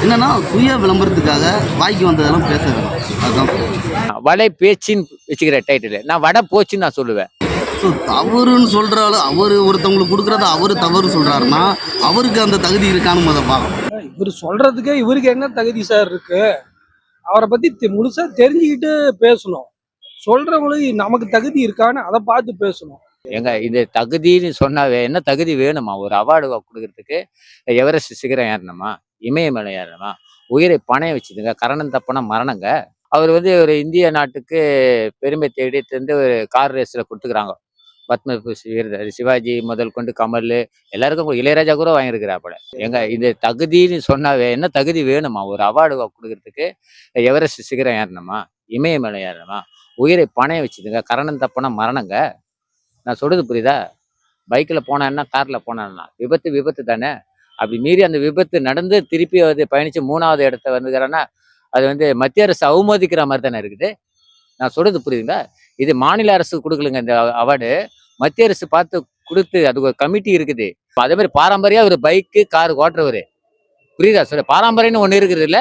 என்னன்னா சுய விளம்பரத்துக்காக வாய்க்கு வந்ததெல்லாம் பேச வேணும். அதுதான் வடை பேச்சின்னு வச்சுக்கிற டைட்டில். நான் வடை போச்சுன்னு நான் சொல்லுவேன். ஸோ தவறுன்னு சொல்கிறாள். அவர் ஒருத்தவங்களுக்கு கொடுக்குறத அவர் தவறு சொல்கிறாருன்னா அவருக்கு அந்த தகுதி இருக்கான்னு பார்க்கணும். இவர் சொல்றதுக்கு இவருக்கு என்ன தகுதி சார் இருக்கு? அவரை பத்தி முழுசா தெரிஞ்சுக்கிட்டு பேசணும். சொல்றவங்களுக்கு நமக்கு தகுதி இருக்கான்னு அதை பார்த்து பேசணும். எங்க இந்த தகுதின்னு சொன்னாவே என்ன தகுதி வேணுமா? ஒரு அவார்டு கொடுக்கறதுக்கு எவரெஸ்ட் சிகரம் ஏறணுமா? இமயமலை ஏறணுமா? உயிரை பணைய வச்சுதுங்க. கரணம் தப்புனா மரணங்க. அவர் ஒரு இந்திய நாட்டுக்கு பெருமை தேடிட்டு இருந்து ஒரு கார் ரேஸ்ல கொடுத்துக்கிறாங்க. பத்மபூஷன் விருது சிவாஜி முதல் கொண்டு கமல் எல்லாருக்கும் இளையராஜா கூட வாங்கியிருக்கிறாப்பட. எங்க இந்த தகுதின்னு சொன்னாவே என்ன தகுதி வேணுமா? ஒரு அவார்டு கொடுக்கறதுக்கு எவரெஸ்ட் சிகரம் ஏறணுமா? இமயமலை ஏறணுமா? உயிரை பணைய வச்சுதுங்க. கரணம் தப்புனா மரணங்க. நான் சொல்றது புரியுதா? பைக்கில் போனான்னா கார்ல போனான்னா விபத்து விபத்து தானே. அப்படி மீறி அந்த விபத்து நடந்து திருப்பி பயணிச்சு 3வது இடத்த வந்துக்கிறேன்னா அது மத்திய அரசு அவமதிக்கிற மாதிரி தானே இருக்குது. நான் சொல்றது புரியுதுங்களா? இது மாநில அரசு கொடுக்கலுங்க இந்த அவார்டு. மத்திய அரசு பார்த்து கொடுத்து அதுக்கு ஒரு கமிட்டி இருக்குது. அதே மாதிரி பாரம்பரியா ஒரு பைக்கு கார் ஓட்டுறவரு புரியுதா? சொல்ல பாரம்பரியம்னு ஒண்ணு இருக்குது இல்ல.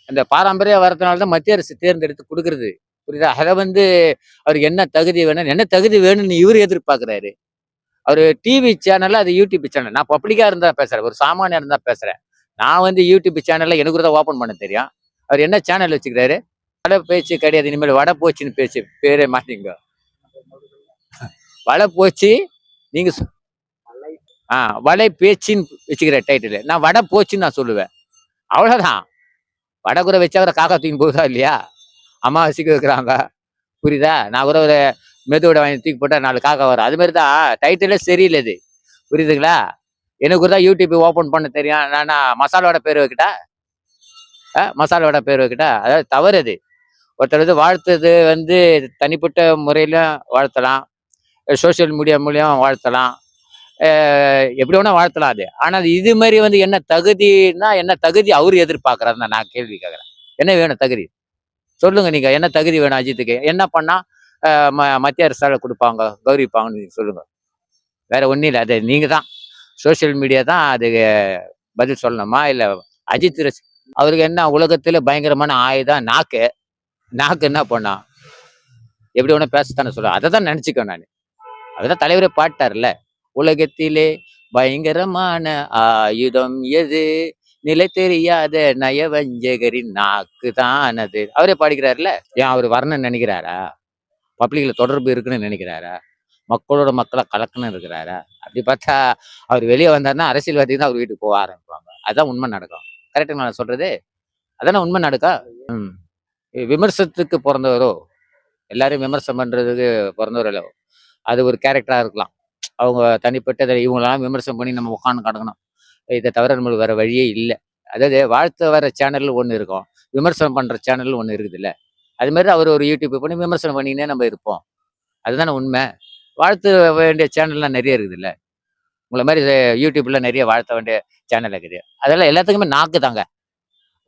அந்த பாரம்பரியா வரதுனாலதான் மத்திய அரசு தேர்ந்தெடுத்து கொடுக்கறது புரியுதா? அதை அவருக்கு என்ன தகுதி வேணும், என்ன தகுதி வேணும்னு இவரு எதிர்பார்க்கிறாரு. அவரு டிவி சேனல்ல அது யூடியூப் சேனல். நான் பப்ளிக்கா இருந்தா பேசுறேன், ஒரு சாமானியா இருந்தா பேசுறேன். நான் யூடியூப் சேனல்ல எனக்கு தான் ஓபன் பண்ண தெரியும். அவர் என்ன சேனல் வச்சுக்கிறாரு? வடை பேச்சு கிடையாது, இனிமேல் வடை போச்சுன்னு பேச்சு பேரே மாட்டீங்க. வடை போச்சு நீங்க வடை பேச்சின்னு வச்சுக்கிற டைட்டில். நான் வடை போச்சுன்னு நான் சொல்லுவேன். அவ்வளவுதான். வடை கூட வச்சா கூட காக்கா தூக்கி போகுதா இல்லையா? அமாவாசைக்கு வைக்கிறாங்க புரியுதா? நான் கூட ஒரு மெதுவோட வாங்கி தூக்கி போட்டா 4 காக்கா வரும். அது மாதிரி தான் டைட்டிலே சரியில்லை இது புரியுதுங்களா? எனக்கு தான் யூடியூப் ஓப்பன் பண்ண தெரியும். நான் மசாலோட பேர் வைக்கிட்டா? மசாலோட பேர் வைக்கிட்டா? அதாவது தவறு அது. ஒருத்தர் வாழ்த்துறது தனிப்பட்ட முறையிலும் வாழ்த்தலாம், சோசியல் மீடியா மூலியம் வாழ்த்தலாம், எப்படி வேணா வாழ்த்தலாம் அது. ஆனால் இது மாதிரி என்ன தகுதினா என்ன தகுதி அவரு எதிர்பார்க்கறாருன்னு நான் கேள்வி கேட்குறேன். என்ன வேணும் தகுதி சொல்லுங்க. நீங்க என்ன தகுதி வேணும் அஜித்துக்கு? என்ன பண்ணா மத்திய அரசால கொடுப்பாங்க, கௌரவிப்பாங்கன்னு நீங்க சொல்லுங்க. வேற ஒன்றும் இல்லை. அது நீங்க தான் சோசியல் மீடியா தான் அதுக்கு பதில் சொல்லணுமா? இல்லை அஜித் அவருக்கு என்ன உலகத்துல பயங்கரமான ஆயுதம் நாக்கு. நாக்கு என்ன பண்ணா எப்படி வேணா பேசத்தானே சொல்ல. அதை தான் நினைச்சுக்கேன் நான். அதுதான் தலைவரே பாட்டார்ல, உலகத்திலே பயங்கரமான ஆயுதம் எது, நிலை தெரியாத நயவஞ்சகரின் நாக்கு தான் அது. அவரே பாடிக்கிறாருல. ஏன் அவர் வரணும்னு நினைக்கிறாரா? பப்ளிக்ல தொடர்பு இருக்குன்னு நினைக்கிறாரா? மக்களோட மக்களா கலக்கணும்னு இருக்கிறாரா? அப்படி பார்த்தா அவர் வெளியே வந்தாருன்னா அரசியல்வாதி தான் அவர் வீட்டுக்கு போக ஆரம்பிப்பாங்க. அதுதான் உண்மை நடக்கும். கரெக்டுங்களா நான் சொல்றது? அதானே உண்மை நடக்கா? விமர்சனத்துக்கு பிறந்தவரோ, எல்லாரும் விமர்சனம் பண்றதுக்கு பிறந்தவரோ, அது ஒரு கேரக்டரா இருக்கலாம். அவங்க தனிப்பட்ட இவங்களெல்லாம் விமர்சனம் பண்ணி நம்ம உட்காந்து கிடக்கணும். இதை தவிர நம்மளுக்கு வேற வழியே இல்லை. அதாவது வாழ்த்து வர சேனல் ஒன்று இருக்கும், விமர்சனம் பண்ற சேனல் ஒன்று இருக்குது இல்லை. அது மாதிரி அவர் ஒரு யூடியூப் பண்ணி விமர்சனம் பண்ணினே நம்ம இருப்போம். அதுதானே உண்மை. வாழ்த்து வேண்டிய சேனல்லாம் நிறைய இருக்குது இல்லை. உங்களை மாதிரி யூடியூப்ல நிறைய வாழ்த்த வேண்டிய சேனல் இருக்குது. அதெல்லாம் எல்லாத்துக்குமே நாக்கு தாங்க.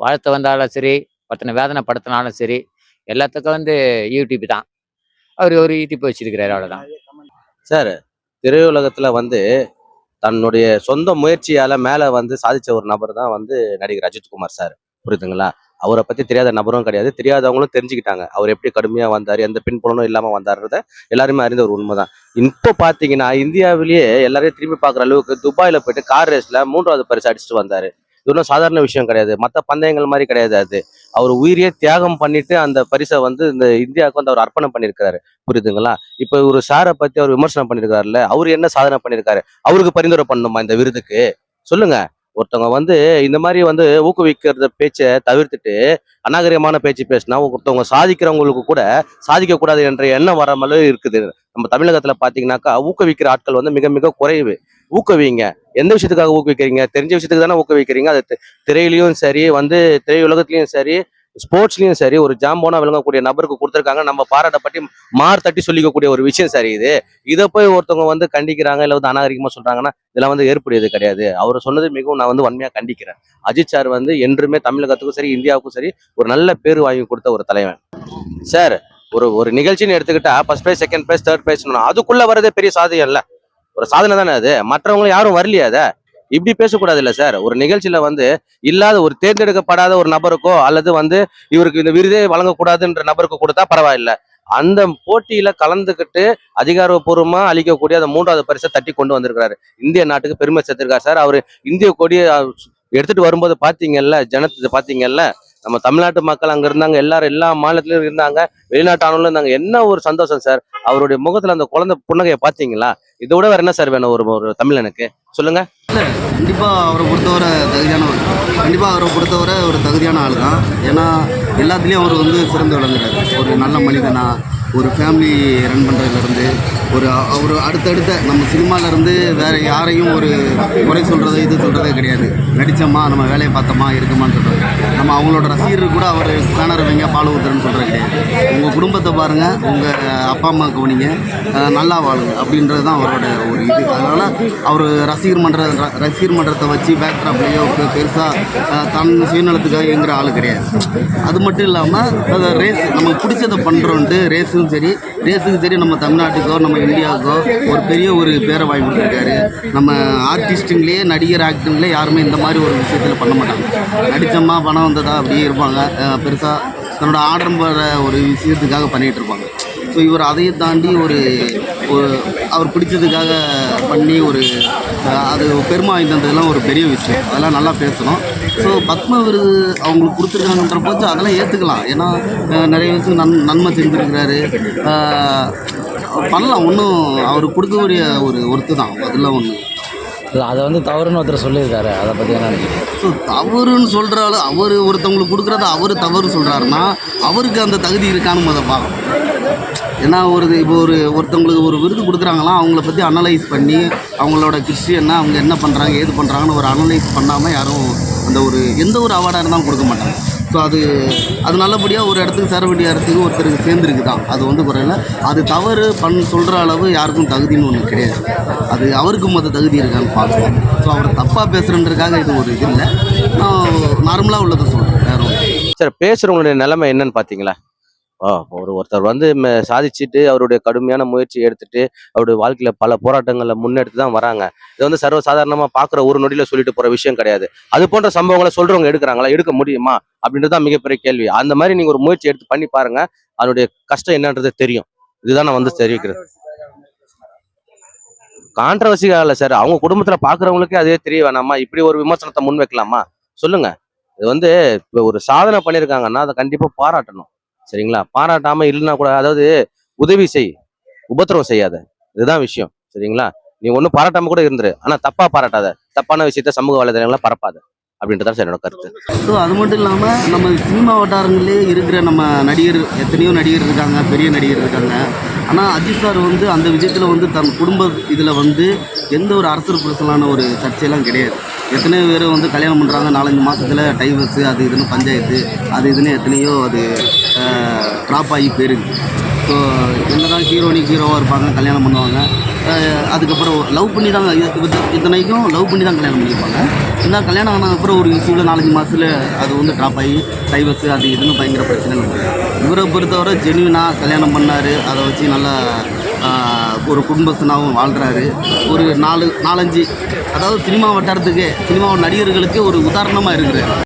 வாழ்த்த வந்தாலும் சரி, ஒருத்தனை வேதனை படுத்தினாலும் சரி, எல்லாத்துக்கும் யூடியூப் தான். அவர் ஒரு யூடியூப் வச்சிருக்கிறாரு, அவ்வளவுதான். சார், திரையுலகத்துல தன்னுடைய சொந்த முயற்சியால மேல சாதிச்ச ஒரு நபர் தான் நடிகர் அஜித்குமார் சார். புரியுதுங்களா? அவரை பத்தி தெரியாத நபரும் கிடையாது, தெரியாதவங்களும் தெரிஞ்சுக்கிட்டாங்க அவர் எப்படி கடுமையா வந்தாரு, எந்த பின்புலனும் இல்லாம வந்தாருன்றத எல்லாருமே அறிந்த ஒரு உண்மைதான். இப்போ பாத்தீங்கன்னா இந்தியாவிலேயே எல்லாரையும் திரும்பி பார்க்குற அளவுக்கு துபாயில போயிட்டு கார் ரேஸ்ல 3வது பரிசு அடிச்சுட்டு வந்தாரு. இது ஒன்றும் சாதாரண விஷயம் கிடையாது, மற்ற பந்தயங்கள் மாதிரி கிடையாது. அது அவர் உயிரியே தியாகம் பண்ணிட்டு அந்த பரிசை இந்த இந்தியாவுக்கு அவர் அர்ப்பணம் பண்ணியிருக்காரு. புரியுதுங்களா? இப்போ ஒரு சாரை பத்தி அவர் விமர்சனம் பண்ணியிருக்காருல்ல, அவர் என்ன சாதனை பண்ணியிருக்காரு? அவருக்கு பரிந்துரை பண்ணணுமா இந்த விருதுக்கு? சொல்லுங்க. ஒருத்தவங்க இந்த மாதிரி ஊக்குவிக்கிறத பேச்சை தவிர்த்துட்டு அநாகரிகமான பேச்சு பேசினா ஒருத்தவங்க சாதிக்கிறவங்களுக்கு கூட சாதிக்க கூடாது என்ற எண்ணம் வர மாதிரி இருக்குது. நம்ம தமிழகத்துல பாத்தீங்கன்னாக்கா ஊக்குவிக்கிற ஆட்கள் மிக மிக குறைவு. ஊக்குவிங்க. எந்த விஷயத்துக்காக ஊக்குவிக்கிறீங்க? தெரிஞ்ச விஷயத்துக்கு தானே ஊக்குவிக்கிறீங்க. அது திரையிலையும் சரி, திரையுலகத்திலையும் சரி, ஸ்போர்ட்ஸ்லயும் சரி, ஒரு ஜாம்போனா விளங்கக்கூடிய நபருக்கு கொடுத்துருக்காங்க. நம்ம பாராட்டப்பட்டி மார் தட்டி சொல்லிக்கக்கூடிய ஒரு விஷயம் சரி. இதை போய் ஒருத்தவங்க கண்டிக்கிறாங்க, இல்லை அநாகரிகமா சொல்றாங்கன்னா இதெல்லாம் ஏற்புடையது கிடையாது. அவர் சொன்னது மிகவும் நான் வன்மையா கண்டிக்கிறேன். அஜித் சார் என்றுமே தமிழகத்துக்கும் சரி, இந்தியாவுக்கும் சரி ஒரு நல்ல பேர் வாங்கி கொடுத்த ஒரு தலைவன் சார். ஒரு நிகழ்ச்சின்னு எடுத்துக்கிட்டா first prize, second prize, third prize, அதுக்குள்ள வரதே பெரிய சாதனை இல்ல, ஒரு சாதனை தானே அது. மற்றவங்களும் யாரும் வரலையா? அதை இப்படி பேசக்கூடாது இல்ல சார். ஒரு நிகழ்ச்சியில வந்து இல்லாத ஒரு தேர்ந்தெடுக்கப்படாத ஒரு நபருக்கோ அல்லது வந்து இவருக்கு இந்த விருதே வழங்கக்கூடாதுன்ற நபருக்கு கொடுத்தா பரவாயில்ல. அந்த போட்டியில கலந்துக்கிட்டு அதிகாரப்பூர்வமா அளிக்கக்கூடிய அந்த 3வது பரிசை தட்டி கொண்டு வந்திருக்கிறாரு. இந்திய நாட்டுக்கு பெருமை சேர்த்திருக்காரு சார். அவரு இந்திய கொடியை எடுத்துட்டு வரும்போது பாத்தீங்கல்ல, ஜனத்தை பாத்தீங்கல்ல, நம்ம தமிழ்நாட்டு மக்கள் அங்க இருந்தாங்க, எல்லாரும் எல்லா மாநிலத்திலும் இருந்தாங்க, வெளிநாட்டு ஆளுநரும் இருந்தாங்க. என்ன ஒரு சந்தோஷம் சார். அவருடைய முகத்துல அந்த குழந்தை புன்னகையை பாத்தீங்களா? இதை விட வேற என்ன சார் வேணும் ஒரு தமிழனுக்கு? சொல்லுங்க. கண்டிப்பாக அவரை பொறுத்தவரை தகுதியானவர். கண்டிப்பாக அவரை பொறுத்தவரை ஒரு தகுதியான ஆள் தான். ஏன்னா எல்லாத்துலேயும் அவர் வந்து சிறந்து விளங்குறாரு. ஒரு நல்ல மனிதனா, ஒரு ஃபேமிலி ரன் பண்ணுறதுலேருந்து அவர் அடுத்தடுத்த நம்ம சினிமாலேருந்து வேறு யாரையும் ஒரு குறை சொல்கிறது இது சொல்கிறதே கிடையாது. நடித்தோமா, நம்ம வேலையை பார்த்தோமா, இருக்கமான்னு சொல்கிறது. நம்ம அவங்களோட ரசிகர்கள் கூட அவர் பேனர் வைங்க, பால் ஊத்துறன்னு சொல்கிறது கிடையாது. உங்கள் குடும்பத்தை பாருங்கள், உங்கள் அப்பா அம்மா கவனிங்க, நல்லா வாழுங்க அப்படின்றது தான் அவரோட ஒரு இது. அதனால் அவர் ரசிகர் மன்றத்தை வச்சு பேக்ட்ராப்லேயோ பெருசாக தன் சுயநலத்துக்காக இயங்குற ஆள் கிடையாது. அது மட்டும் இல்லாமல் ரேஸ் நமக்கு பிடிச்சதை பண்ணுறோன்ட்டு ரேஸுக்கும் சரி நம்ம தமிழ்நாட்டுக்கோ நம்ம இந்தியாவுக்கோ ஒரு பெரிய ஒரு பேரை வாங்கி கொடுத்துருக்காரு. நம்ம ஆர்டிஸ்ட்டுங்களே நடிகர் ஆக்டிங்லேயே யாருமே இந்த மாதிரி ஒரு விஷயத்தில் பண்ண மாட்டாங்க. நடித்தம்மா பணம் வந்ததா அப்படியே இருப்பாங்க. பெருசாக தன்னோட ஆடம்பர ஒரு விஷயத்துக்காக பண்ணிகிட்டு இருப்பாங்க. ஸோ இவர் அதையும் தாண்டி அவர் பிடிச்சதுக்காக பண்ணி அது பெருமை வாய்ந்ததெல்லாம் ஒரு பெரிய விஷயம். அதெல்லாம் நல்லா பேசணும். ஸோ பத்ம விருது அவங்களுக்கு கொடுத்துருக்காங்கன்ற போது அதெல்லாம் ஏற்றுக்கலாம். ஏன்னா நிறைய விஷயம் நன்மை செஞ்சுருக்கிறாரு. பண்ணலாம். ஒன்றும் அவர் கொடுக்கக்கூடிய ஒருத்து தான். அதெல்லாம் ஒன்று இல்லை, அதை வந்து தவறுன்னு ஒருத்தர் சொல்லியிருக்காரு. அதை பற்றி என்ன நினைக்கிறீங்க? ஸோ தவறுன்னு சொல்கிறாள். அவர் ஒருத்தவங்களுக்கு கொடுக்குறத அவர் தவறு சொல்கிறாருன்னா அவருக்கு அந்த தகுதி இருக்கான்னு அதை பார்க்கணும். ஏன்னா இப்போ ஒருத்தவங்களுக்கு ஒரு விருது கொடுக்குறாங்களாம், அவங்கள பற்றி அனலைஸ் பண்ணி அவங்களோட ஹிஸ்ட்ரி என்ன, அவங்க என்ன பண்ணுறாங்க, ஏது பண்ணுறாங்கன்னு ஒரு அனலைஸ் பண்ணாமல் யாரும் எந்த ஒரு அவார்டாக இருந்தாலும் கொடுக்க மாட்டாங்க. ஸோ அது நல்லபடியாக ஒரு இடத்துக்கு சேர வேண்டிய இடத்துக்கு ஒருத்தருக்கு சேர்ந்துருக்கு தான். அது வந்து குறையில. அது தவறு சொல்கிற அளவு யாருக்கும் தகுதின்னு ஒன்று கிடையாது. அது அவருக்கும் அந்த தகுதி இருக்கான்னு பார்க்கலாம். ஸோ அவர் தப்பாக பேசுகிறன்றதுக்காக இது ஒரு இது இல்லை. நான் நார்மலாக உள்ளதை சொல்கிறேன். வேறு சார், பேசுறவங்களுடைய நிலைமை என்னன்னு பாத்தீங்களா? ஒருத்தர் வந்து சாதிச்சுட்டு அவருடைய கடுமையான முயற்சி எடுத்துட்டு அவருடைய வாழ்க்கையில பல போராட்டங்களை முன்னெடுத்து தான் வராங்க. இது வந்து சர்வசாதாரணமா பாக்குற ஒரு நொடியில சொல்லிட்டு போற விஷயம் கிடையாது. அது போன்ற சம்பவங்களை சொல்றவங்க எடுக்கிறாங்களா, எடுக்க முடியுமா அப்படின்றதான் மிகப்பெரிய கேள்வி. அந்த மாதிரி நீங்க ஒரு முயற்சி எடுத்து பண்ணி பாருங்க, அதனுடைய கஷ்டம் என்னன்றது தெரியும். இதுதான் நான் வந்து தெரிவிக்கிறேன். கான்ட்ரவர்சியா இல்ல சார், அவங்க குடும்பத்துல பாக்குறவங்களுக்கே அதே தெரிய வேணாமா? இப்படி ஒரு விமர்சனத்தை முன் வைக்கலாமா? சொல்லுங்க. இது வந்து ஒரு சாதனை பண்ணியிருக்காங்கன்னா அதை கண்டிப்பா பாராட்டணும். சரிங்களா? பாராட்டாம இல்லைன்னா கூட, அதாவது உதவி செய், உபத்திரவம் செய்யாத, இதுதான் விஷயம். சரிங்களா? நீ ஒன்றும் பாராட்டாம கூட இருந்துரு, ஆனா தப்பா பாராட்டாத, தப்பான விஷயத்த சமூக வலைதளங்கள பரப்பாத அப்படின்றதான் சார் என்னோட கருத்து. ஸோ அது மட்டும் இல்லாமல் நம்ம சினிமா வட்டாரங்களே இருக்கிற நம்ம எத்தனையோ நடிகர் இருக்காங்க, பெரிய நடிகர் இருக்காங்க. ஆனால் அஜித் சார் வந்து அந்த விஷயத்தில் வந்து தன் குடும்ப இதில் வந்து எந்த ஒரு அரசியல் புரசலான ஒரு சர்ச்சையெல்லாம் கிடையாது. எத்தனையோ பேர் வந்து கல்யாணம் பண்ணுறாங்க, 4-5 மாதத்தில் டைவர்ஸு, அது இதுன்னு பஞ்சாயத்து, அது இதுன்னு எத்தனையோ ட்ராப் ஆகி போயிருக்கு. ஸோ என்னதான் ஹீரோவாக இருப்பாங்க, கல்யாணம் பண்ணுவாங்க, அதுக்கப்புறம் லவ் பண்ணி தாங்க, இத்தனைக்கும் லவ் பண்ணி தான் கல்யாணம் பண்ணியிருப்பாங்க. இந்த கல்யாணம் ஆனதுக்கப்புறம் ஒரு இஷ்யூவில் 4-5 மாதத்தில் அது வந்து ட்ராப் ஆகி டைவர்ஸு, அது இதுன்னு பயங்கர பிரச்சனை. இவரை பொறுத்தவரை ஜென்யூனாக கல்யாணம் பண்ணார். அதை வச்சு நல்லா ஒரு குடும்பத்தினாவும் வாழ்கிறாரு. ஒரு 4-5 அதாவது சினிமா வட்டாரத்துக்கு, சினிமா நடிகர்களுக்கு ஒரு உதாரணமாக இருக்கிறார்.